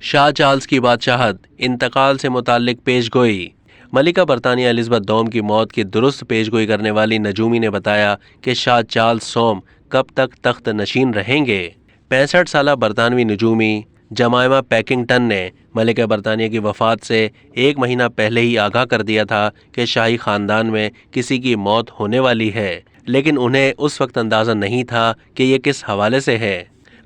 Shah Charles की बादशाहत इंतकाल से मुताल्लिक पेशगोई। मलिका बरतानिया एलिज़ाबेथ दोम की मौत की दुरुस्त पेशगोई करने वाली नजूमी ने बताया कि शाह चार्ल्स सोम कब तक तख्त नशीन रहेंगे। 65 साला बरतानवी नजूमी जमाइमा पैकिंगटन ने मलिका बरतानिया की वफ़ात से एक महीना पहले ही आगाह कर दिया था कि शाही ख़ानदान में किसी की मौत होने वाली है, लेकिन उन्हें उस वक्त अंदाज़ा नहीं था कि ये किस हवाले से है।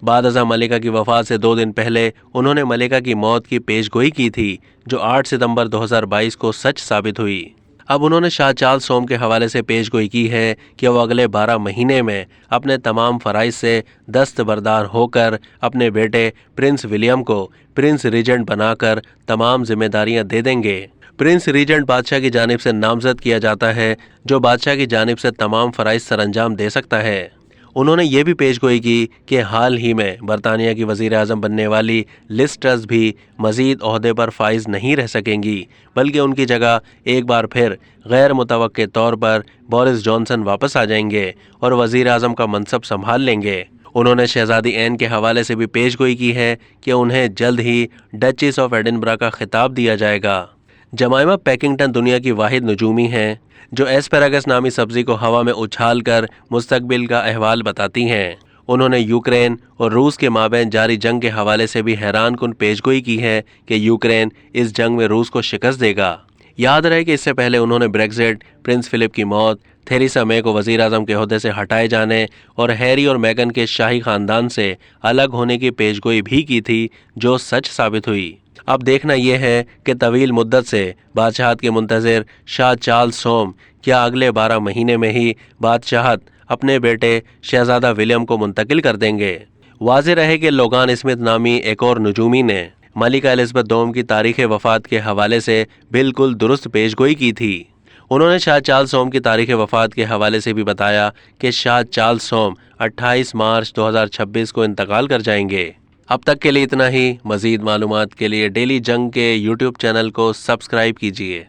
बाद अज़ां मलिका की वफ़ात से 2 दिन पहले उन्होंने मलिका की मौत की पेशगोई की थी, जो 8 सितंबर 2022 को सच साबित हुई। अब उन्होंने शाह चार्ल्स सोम के हवाले से पेशगोई की है कि वो अगले 12 महीने में अपने तमाम फ़राइज़ से दस्तबरदार होकर अपने बेटे प्रिंस विलियम को प्रिंस रीजेंट बनाकर तमाम जिम्मेदारियां दे देंगे। प्रिंस रीजेंट बादशाह की जानिब से नामजद किया जाता है, जो बादशाह की जानिब से तमाम फ़राइज़ सरअंजाम दे सकता है। उन्होंने ये भी पेशगोई की कि हाल ही में बरतानिया की वज़ीर आज़म बनने वाली लिज़ ट्रस भी मज़ीद ओहदे पर फाइज नहीं रह सकेंगी, बल्कि उनकी जगह एक बार फिर गैर मुतवक्के तौर पर बोरिस जॉनसन वापस आ जाएंगे और वज़ीर आज़म का मनसब संभाल लेंगे। उन्होंने शहज़ादी एन के हवाले से भी पेशगोई की है कि उन्हें जल्द ही डचेस ऑफ एडिनबरा का खिताब दिया जाएगा। जमाइमा पैकिंगटन दुनिया की वाहिद नजूमी हैं जो एस्पेरागस नामी सब्जी को हवा में उछाल कर मुस्तकबिल का अहवाल बताती हैं। उन्होंने यूक्रेन और रूस के माबैन जारी जंग के हवाले से भी हैरान कुन पेशगोई की है कि यूक्रेन इस जंग में रूस को शिकस्त देगा। याद रहे कि इससे पहले उन्होंने ब्रेक्जिट, प्रिंस फिलिप की मौत, थेरेसा मे को वज़ीर आज़म के ओहदे से हटाए जाने और हैरी और मेगन के शाही ख़ानदान से अलग होने की पेशगोई भी की थी, जो सच साबित हुई। अब देखना यह है कि तवील मुद्दत से बादशाहत के मुंतज़िर शाह चार्ल्स सोम क्या अगले 12 महीने में ही बादशाहत अपने बेटे शहजादा विलियम को मुंतकिल कर देंगे। वाज़ेह रहे कि लोगान स्मिथ नामी एक और नजूमी ने मलिका एलिज़ाबेथ दोम की तारीख़ वफ़ात के हवाले से बिल्कुल दुरुस्त पेशगोई की थी। उन्होंने शाह चार्ल्स सोम की तारीख़ वफ़ात के हवाले से भी बताया कि शाह चार्ल्स सोम 28 मार्च 2026 को इंतकाल कर जाएंगे। अब तक के लिए इतना ही। मज़ीद मालूमात के लिए डेली जंग के यूट्यूब चैनल को सब्सक्राइब कीजिए।